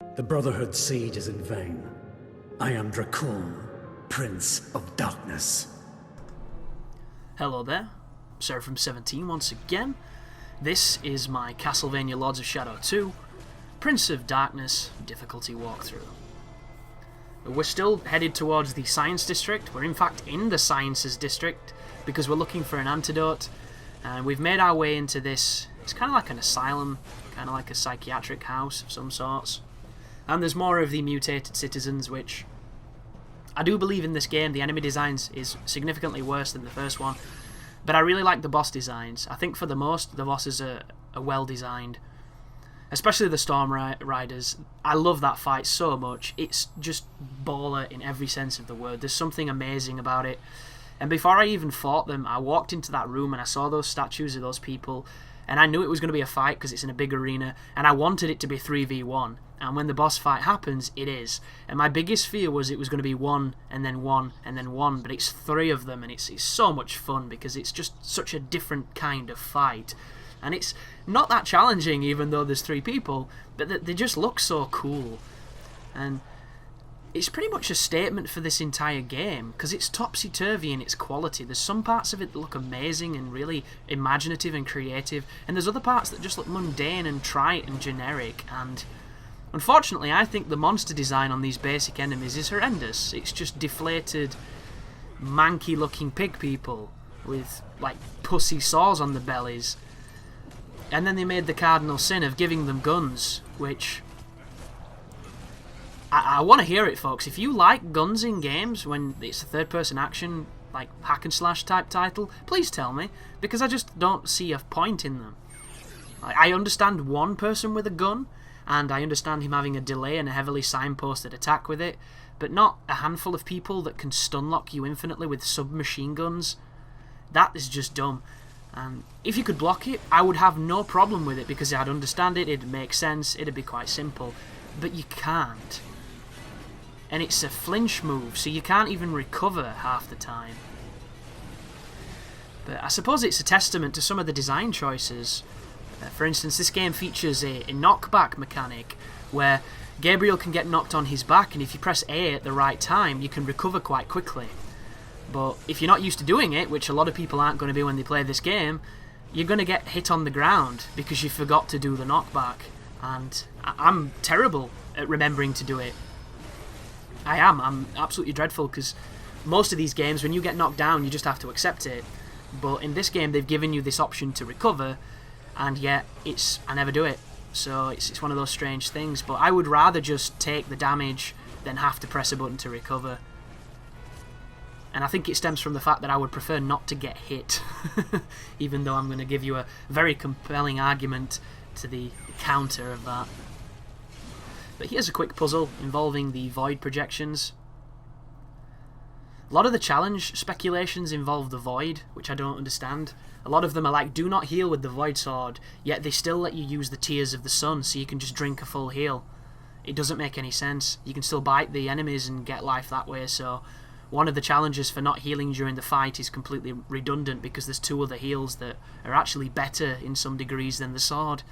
The Brotherhood's siege is in vain. I am Dracul, Prince of Darkness. Hello there, Seraphim17 once again. This is my Castlevania Lords of Shadow 2, Prince of Darkness difficulty walkthrough. We're still headed towards the Science District. We're in fact in the Sciences District because we're looking for an antidote. And we've made our way into this, it's kind of like an asylum, kind of like a psychiatric house of some sorts. And there's more of the mutated citizens, which I do believe in this game the enemy designs is significantly worse than the first one. But I really like the boss designs. I think for the most, the bosses are well designed. Especially the Storm Riders. I love that fight so much. It's just baller in every sense of the word. There's something amazing about it. And before I even fought them, I walked into that room and I saw those statues of those people. And I knew it was going to be a fight because it's in a big arena. And I wanted it to be 3v1. And when the boss fight happens, it is. And my biggest fear was it was going to be one, and then one, and then one. But it's three of them, and it's so much fun because it's just such a different kind of fight. And it's not that challenging, even though there's three people, but they just look so cool. And it's pretty much a statement for this entire game, because it's topsy-turvy in its quality. There's some parts of it that look amazing and really imaginative and creative, and there's other parts that just look mundane and trite and generic, and unfortunately, I think the monster design on these basic enemies is horrendous. It's just deflated, manky-looking pig people with, like, pussy saws on the bellies. And then they made the cardinal sin of giving them guns, which I want to hear it, folks. If you like guns in games when it's a third-person action, like hack-and-slash type title, please tell me, because I just don't see a point in them. I understand one person with a gun, and I understand him having a delay and a heavily signposted attack with it, but not a handful of people that can stun-lock you infinitely with submachine guns. That is just dumb. And if you could block it, I would have no problem with it, because I'd understand it, it'd make sense, it'd be quite simple. But you can't. And it's a flinch move, so you can't even recover half the time. But I suppose it's a testament to some of the design choices. For instance, this game features a knockback mechanic, where Gabriel can get knocked on his back, and if you press A at the right time, you can recover quite quickly. But if you're not used to doing it, which a lot of people aren't going to be when they play this game, you're going to get hit on the ground because you forgot to do the knockback. And I'm terrible at remembering to do it. I'm absolutely dreadful, because most of these games, when you get knocked down, you just have to accept it. But in this game, they've given you this option to recover, and yet I never do it. So it's one of those strange things. But I would rather just take the damage than have to press a button to recover. And I think it stems from the fact that I would prefer not to get hit, even though I'm going to give you a very compelling argument to the counter of that. But here's a quick puzzle involving the void projections. A lot of the challenge speculations involve the void, which I don't understand. A lot of them are like, do not heal with the void sword, yet they still let you use the tears of the sun so you can just drink a full heal. It doesn't make any sense. You can still bite the enemies and get life that way, so one of the challenges for not healing during the fight is completely redundant, because there's two other heals that are actually better in some degrees than the sword,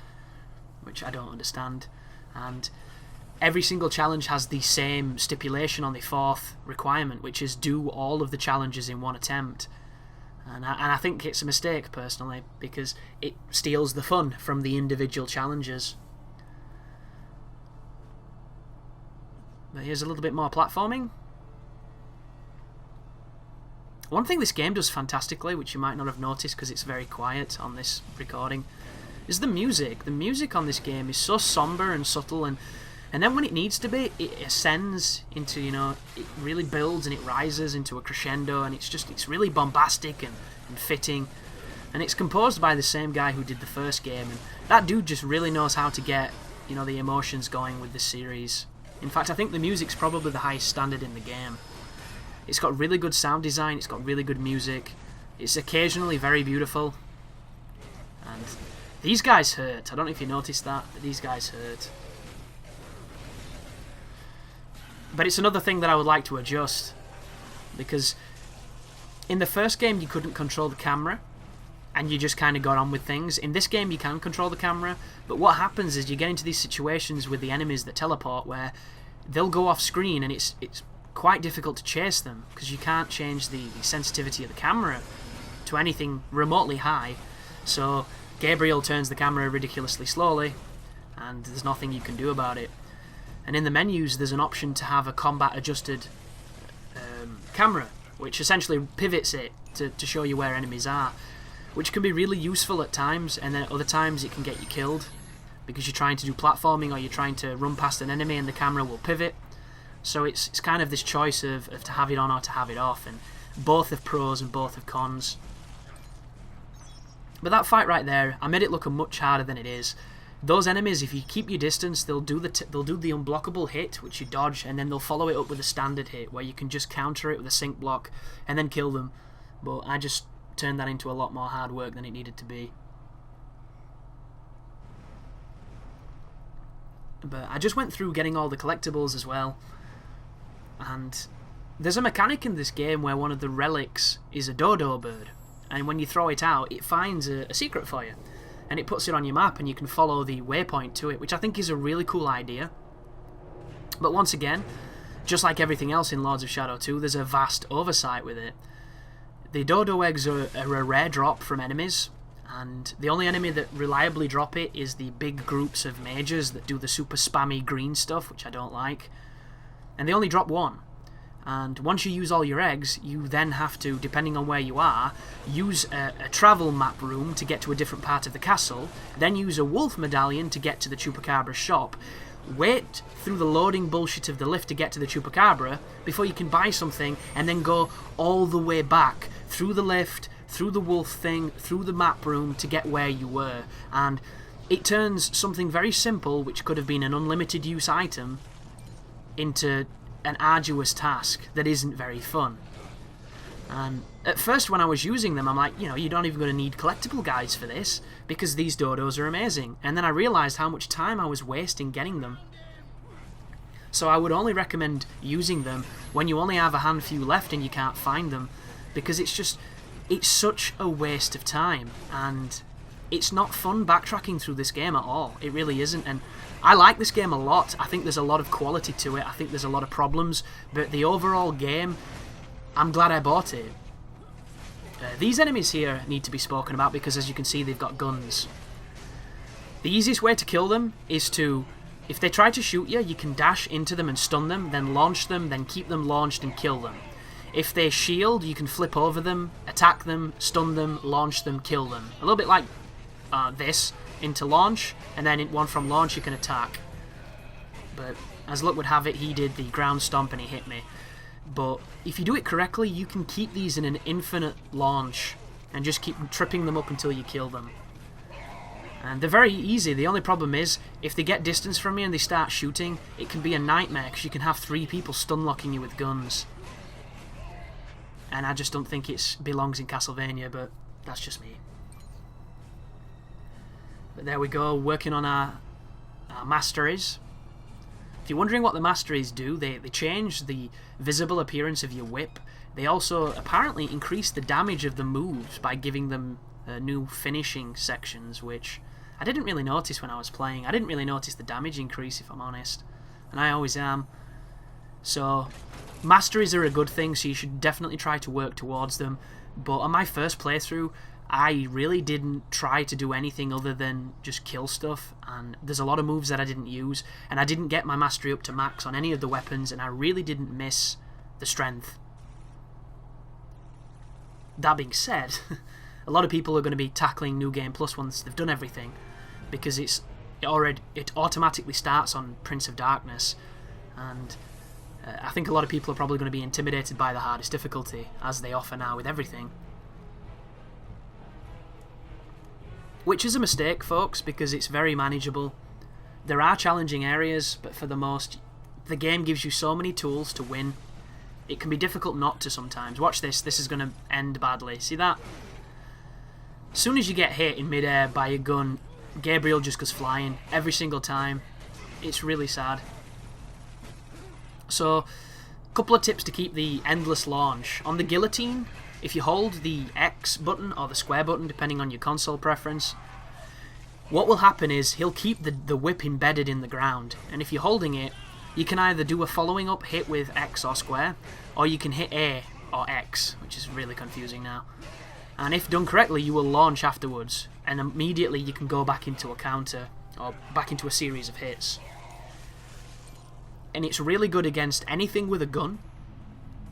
which I don't understand. And every single challenge has the same stipulation on the fourth requirement, which is do all of the challenges in one attempt. And I think it's a mistake, personally, because it steals the fun from the individual challenges. But here's a little bit more platforming. One thing this game does fantastically, which you might not have noticed because it's very quiet on this recording, is the music. The music on this game is so somber and subtle, and then when it needs to be, it ascends into, it really builds and it rises into a crescendo, and it's really bombastic and fitting. And it's composed by the same guy who did the first game, and that dude just really knows how to get, the emotions going with this series. In fact, I think the music's probably the highest standard in the game. It's got really good sound design, it's got really good music, it's occasionally very beautiful, and these guys hurt. I don't know if you noticed that, but these guys hurt. But it's another thing that I would like to adjust, because in the first game you couldn't control the camera, and you just kind of got on with things. In this game you can control the camera, but what happens is you get into these situations with the enemies that teleport where they'll go off screen, and it's quite difficult to chase them because you can't change the sensitivity of the camera to anything remotely high. So Gabriel turns the camera ridiculously slowly, and there's nothing you can do about it. And in the menus there's an option to have a combat adjusted camera, which essentially pivots it to show you where enemies are, which can be really useful at times, and then at other times it can get you killed because you're trying to do platforming or you're trying to run past an enemy and the camera will pivot. So it's kind of this choice of to have it on or to have it off, and both have pros and both have cons. But that fight right there, I made it look much harder than it is. Those enemies, if you keep your distance, they'll do the unblockable hit, which you dodge, and then they'll follow it up with a standard hit, where you can just counter it with a sync block and then kill them. But I just turned that into a lot more hard work than it needed to be. But I just went through getting all the collectibles as well, and there's a mechanic in this game where one of the relics is a dodo bird, and when you throw it out it finds a secret for you, and it puts it on your map and you can follow the waypoint to it, which I think is a really cool idea. But once again, just like everything else in Lords of Shadow 2, there's a vast oversight with it. The dodo eggs are a rare drop from enemies, and the only enemy that reliably drop it is the big groups of mages that do the super spammy green stuff, which I don't like. And they only drop one. And once you use all your eggs, you then have to, depending on where you are, use a travel map room to get to a different part of the castle, then use a wolf medallion to get to the Chupacabra shop, wait through the loading bullshit of the lift to get to the Chupacabra before you can buy something, and then go all the way back through the lift, through the wolf thing, through the map room to get where you were. And it turns something very simple, which could have been an unlimited use item, into an arduous task that isn't very fun. And at first when I was using them, I'm like, you know, you're not even going to need collectible guides for this, because these dodos are amazing. And then I realised how much time I was wasting getting them. So I would only recommend using them when you only have a handful left and you can't find them, because it's such a waste of time, and it's not fun backtracking through this game at all. It really isn't. And I like this game a lot. I think there's a lot of quality to it. I think there's a lot of problems, but the overall game, I'm glad I bought it. These enemies here need to be spoken about because, as you can see, they've got guns. The easiest way to kill them is to, if they try to shoot you, you can dash into them and stun them, then launch them, then keep them launched and kill them. If they shield, you can flip over them, attack them, stun them, launch them, kill them. A little bit like this, into launch, and then in one from launch you can attack. But as luck would have it, he did the ground stomp and he hit me. But if you do it correctly, you can keep these in an infinite launch and just keep tripping them up until you kill them. And they're very easy. The only problem is, if they get distance from you and they start shooting, it can be a nightmare because you can have 3 people stun locking you with guns. And I just don't think it belongs in Castlevania, but that's just me. But there we go, working on our masteries. If you're wondering what the masteries do, they change the visible appearance of your whip. They also apparently increase the damage of the moves by giving them new finishing sections, which I didn't really notice when I was playing. I didn't really notice the damage increase, if I'm honest. And I always am. So, masteries are a good thing, so you should definitely try to work towards them. But on my first playthrough, I really didn't try to do anything other than just kill stuff, and there's a lot of moves that I didn't use, and I didn't get my mastery up to max on any of the weapons, and I really didn't miss the strength. That being said, a lot of people are going to be tackling New Game Plus once they've done everything, because it automatically starts on Prince of Darkness, and I think a lot of people are probably going to be intimidated by the hardest difficulty, as they offer now with everything. Which is a mistake, folks, because it's very manageable. There are challenging areas, but for the most, the game gives you so many tools to win. It can be difficult not to sometimes. Watch this. This is going to end badly. See that? As soon as you get hit in midair by a gun, Gabriel just goes flying every single time. It's really sad. So, a couple of tips to keep the endless launch. On the guillotine, if you hold the X button or the square button, depending on your console preference, what will happen is he'll keep the whip embedded in the ground, and if you're holding it, you can either do a following up hit with X or square, or you can hit A or X, which is really confusing now. And if done correctly, you will launch afterwards, and immediately you can go back into a counter, or back into a series of hits. And it's really good against anything with a gun,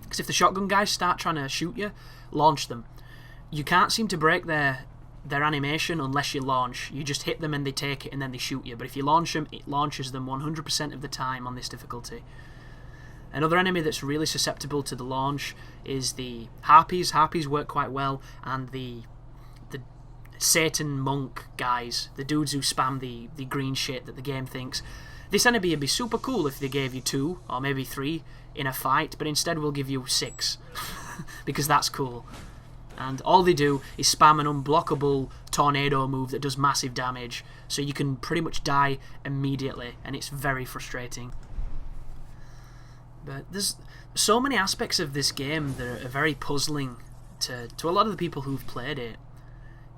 because if the shotgun guys start trying to shoot you, launch them. You can't seem to break their animation unless you launch. You just hit them and they take it and then they shoot you. But if you launch them, it launches them 100% of the time on this difficulty. Another enemy that's really susceptible to the launch is the Harpies. Harpies work quite well, and the Satan monk guys, the dudes who spam the green shit that the game thinks. This enemy would be super cool if they gave you 2 or maybe 3 in a fight, but instead we'll give you 6 because that's cool. And all they do is spam an unblockable tornado move that does massive damage, so you can pretty much die immediately, and it's very frustrating. But there's so many aspects of this game that are very puzzling to a lot of the people who've played it.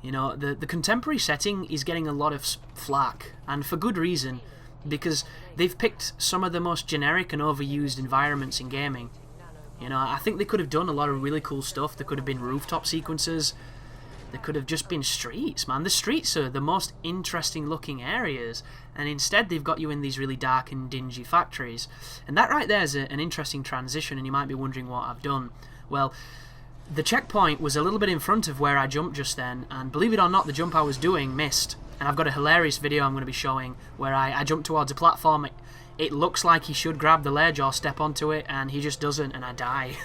You know, the contemporary setting is getting a lot of flack, and for good reason, because they've picked some of the most generic and overused environments in gaming. You know, I think they could have done a lot of really cool stuff. There could have been rooftop sequences. There could have just been streets, man. The streets are the most interesting looking areas, and instead they've got you in these really dark and dingy factories. And that right there is an interesting transition, and you might be wondering what I've done. Well, the checkpoint was a little bit in front of where I jumped just then, and believe it or not, the jump I was doing missed. And I've got a hilarious video I'm going to be showing where I jumped towards a platform. It looks like he should grab the ledge or step onto it, and he just doesn't, and I die.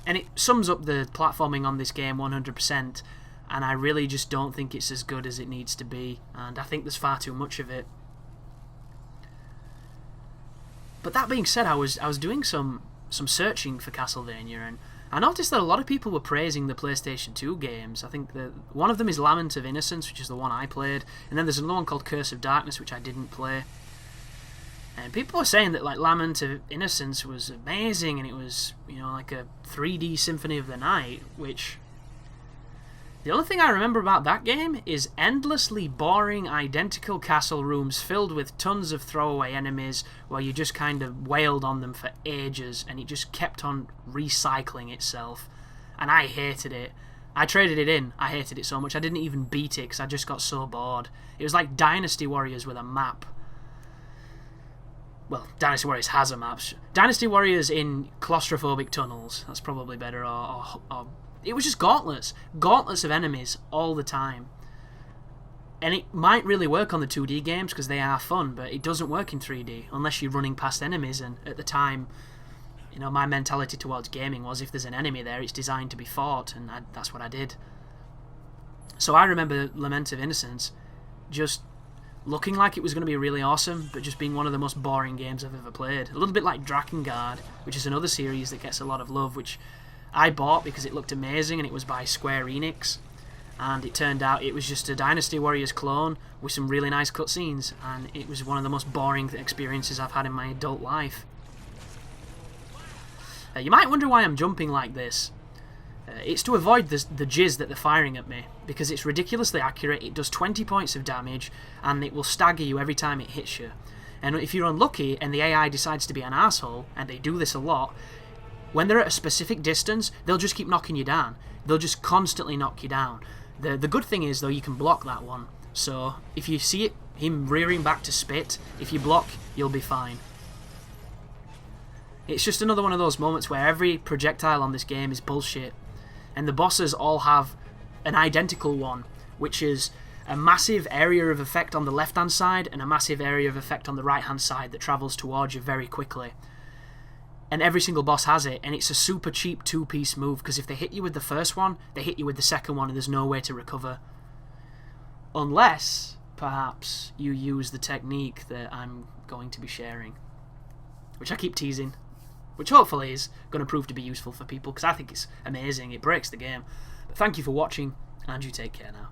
And it sums up the platforming on this game 100%, and I really just don't think it's as good as it needs to be, and I think there's far too much of it. But that being said, I was doing some searching for Castlevania, and I noticed that a lot of people were praising the PlayStation 2 games. I think that one of them is Lament of Innocence, which is the one I played, and then there's another one called Curse of Darkness, which I didn't play. And people were saying that like Lament of Innocence was amazing, and it was, you know, like a 3D Symphony of the Night, which... The only thing I remember about that game is endlessly boring, identical castle rooms filled with tons of throwaway enemies where you just kind of wailed on them for ages, and it just kept on recycling itself. And I hated it. I traded it in. I hated it so much. I didn't even beat it because I just got so bored. It was like Dynasty Warriors with a map. Well, Dynasty Warriors has a map. Dynasty Warriors in claustrophobic tunnels. That's probably better. Or it was just gauntlets. Gauntlets of enemies all the time. And it might really work on the 2D games because they are fun, but it doesn't work in 3D unless you're running past enemies. And at the time, you know, my mentality towards gaming was if there's an enemy there, it's designed to be fought, and that's what I did. So I remember Lament of Innocence just looking like it was going to be really awesome, but just being one of the most boring games I've ever played. A little bit like Drakengard, which is another series that gets a lot of love, which I bought because it looked amazing, and it was by Square Enix, and it turned out it was just a Dynasty Warriors clone with some really nice cutscenes, and it was one of the most boring experiences I've had in my adult life. You might wonder why I'm jumping like this. It's to avoid the jizz that they're firing at me, because it's ridiculously accurate. It does 20 points of damage, and it will stagger you every time it hits you. And if you're unlucky and the AI decides to be an asshole, and they do this a lot, when they're at a specific distance, they'll just keep knocking you down. They'll just constantly knock you down. The good thing is, though, you can block that one. So if you see him rearing back to spit, if you block, you'll be fine. It's just another one of those moments where every projectile on this game is bullshit. And the bosses all have an identical one, which is a massive area of effect on the left-hand side and a massive area of effect on the right-hand side that travels towards you very quickly. And every single boss has it, and it's a super cheap two-piece move, because if they hit you with the first one, they hit you with the second one, and there's no way to recover. Unless, perhaps, you use the technique that I'm going to be sharing, which I keep teasing, which hopefully is going to prove to be useful for people, because I think it's amazing. It breaks the game. But thank you for watching, and you take care now.